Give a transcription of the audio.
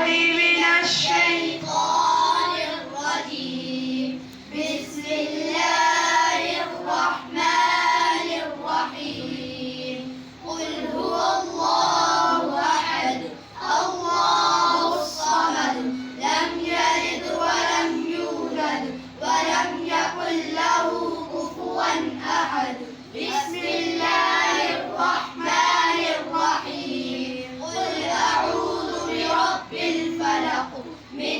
بالله من الشيطان الرجيم. بسم الله الرحمن الرحيم. قل هو الله أحد الله الصمد لم يلد ولم يولد ولم يكن له كفوا أحد. بسم الله الرحمن الرحيم. قل أعوذ برب الفلق من